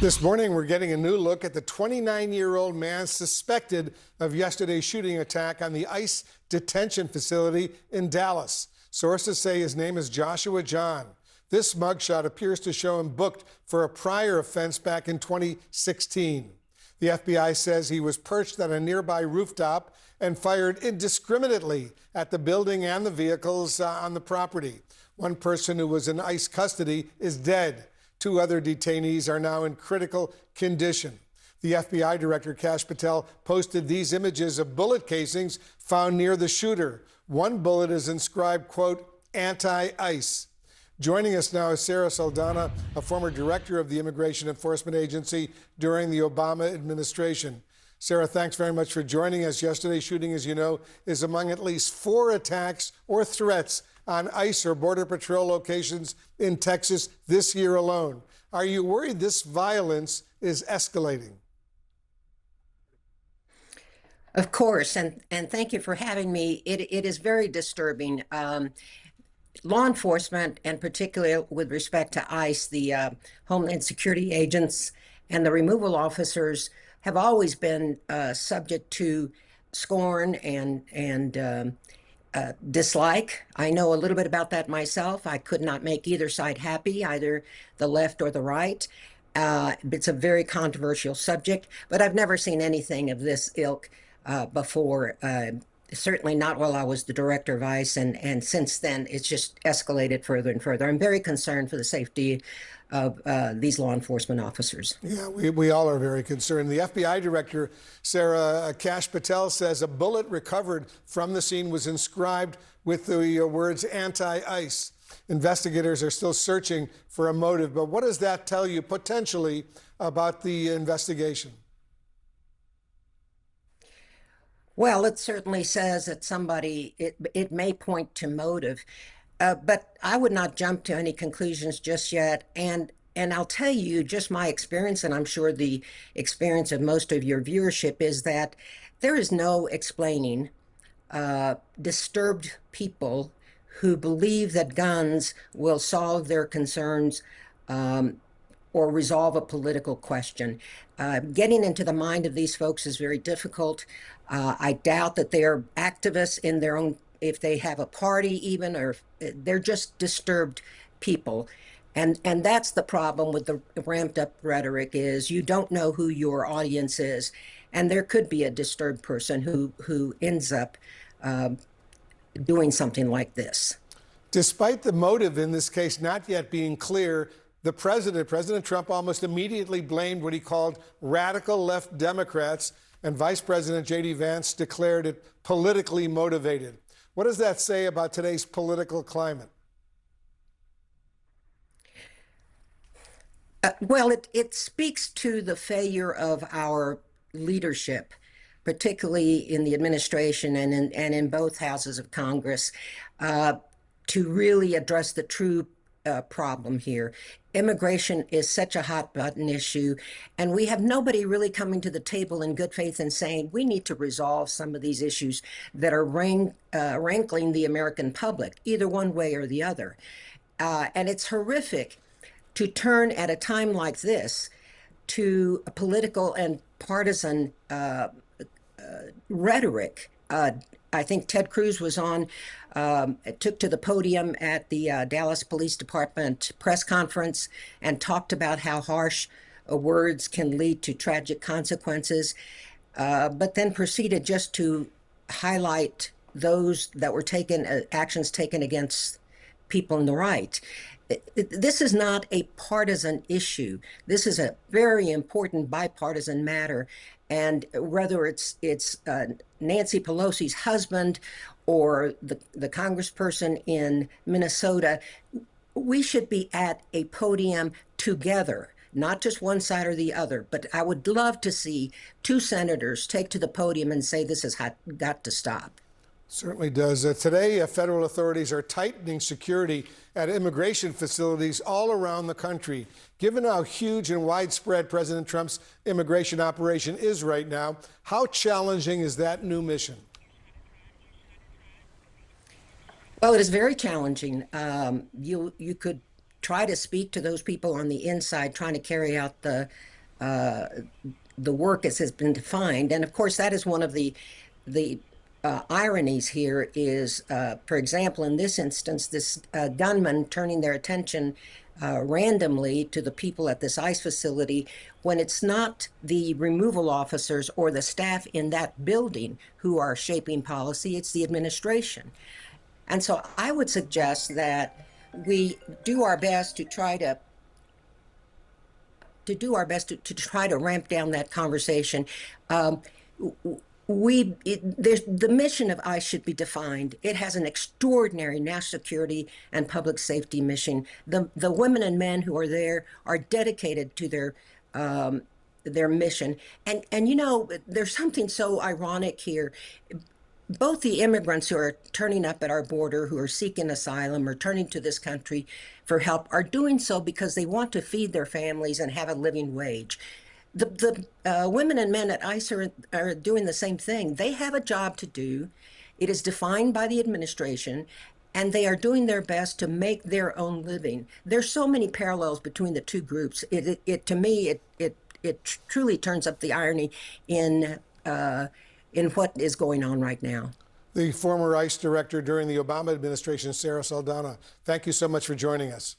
This morning, we're getting a new look at the 29-year-old man suspected of yesterday's shooting attack on the ICE detention facility in Dallas. Sources say his name is Joshua John. This mugshot appears to show him booked for a prior offense back in 2016. The FBI says he was perched on a nearby rooftop and fired indiscriminately at the building and the vehicles on the property. One person who was in ICE custody is dead. Two other detainees are now in critical condition. The FBI director, Kash Patel, posted these images of bullet casings found near the shooter. One bullet is inscribed, quote, anti-ICE. Joining us now is Sarah Saldana, a former director of the Immigration Enforcement Agency during the Obama administration. Sarah, thanks very much for joining us. Yesterday's shooting, as you know, is among at least 4 attacks or threats on ICE or Border Patrol locations in Texas this year alone. Are you worried this violence is escalating? Of course, and thank you for having me. It is very disturbing. Law enforcement, and particularly with respect to ICE, the Homeland Security agents and the removal officers have always been subject to scorn and dislike. I know a little bit about that myself. I could not make either side happy, either the left or the right. It's a very controversial subject, but I've never seen anything of this ilk before. Certainly not while I was the director of ICE, and since then it's just escalated further and further. I'm very concerned for the safety of these law enforcement officers. Yeah, we all are very concerned. The FBI director, Sarah, Kash Patel, says a bullet recovered from the scene was inscribed with the words anti-ICE. Investigators are still searching for a motive, but what does that tell you potentially about the investigation? Well, it certainly says that it may point to motive, but I would not jump to any conclusions just yet. And I'll tell you just my experience, and I'm sure the experience of most of your viewership, is that there is no explaining disturbed people who believe that guns will solve their concerns or resolve a political question. Getting into the mind of these folks is very difficult. I doubt that they are activists in their own, if they have a party even, or they're just disturbed people. And that's the problem with the ramped up rhetoric, is you don't know who your audience is. And there could be a disturbed person who ends up doing something like this. Despite the motive in this case not yet being clear, President Trump, almost immediately blamed what he called radical left Democrats, and Vice President J.D. Vance declared it politically motivated. What does that say about today's political climate? Well, it speaks to the failure of our leadership, particularly in the administration and in both houses of Congress, to really address the true problem here. Immigration is such a hot button issue, and we have nobody really coming to the table in good faith and saying we need to resolve some of these issues that are rankling the American public, either one way or the other. And it's horrific to turn at a time like this to a political and partisan rhetoric. I think Ted Cruz was took to the podium at the Dallas Police Department press conference and talked about how harsh words can lead to tragic consequences, but then proceeded just to highlight those that were actions taken against people on the right. This is not a partisan issue. This is a very important bipartisan matter. And whether it's Nancy Pelosi's husband or the congressperson in Minnesota, we should be at a podium together, not just one side or the other. But I would love to see 2 senators take to the podium and say this has got to stop. Certainly does. Today, federal authorities are tightening security at immigration facilities all around the country. Given how huge and widespread President Trump's immigration operation is right now, how challenging is that new mission? Well, it is very challenging. You could try to speak to those people on the inside trying to carry out the the work as has been defined. And of course, that is one of the ironies here is, for example, in this instance, this gunman turning their attention randomly to the people at this ICE facility when it's not the removal officers or the staff in that building who are shaping policy, it's the administration. And so I would suggest that we do our best to try to try to ramp down that conversation. The mission of ICE should be defined. It has an extraordinary national security and public safety mission. The women and men who are there are dedicated to their mission. And you know, there's something so ironic here. Both the immigrants who are turning up at our border, who are seeking asylum or turning to this country for help, are doing so because they want to feed their families and have a living wage. The women and men at ICE are doing the same thing. They have a job to do. It is defined by the administration, and they are doing their best to make their own living. There's so many parallels between the two groups. To me, it truly turns up the irony in what is going on right now. The former ICE director during the Obama administration, Sarah Saldana. Thank you so much for joining us.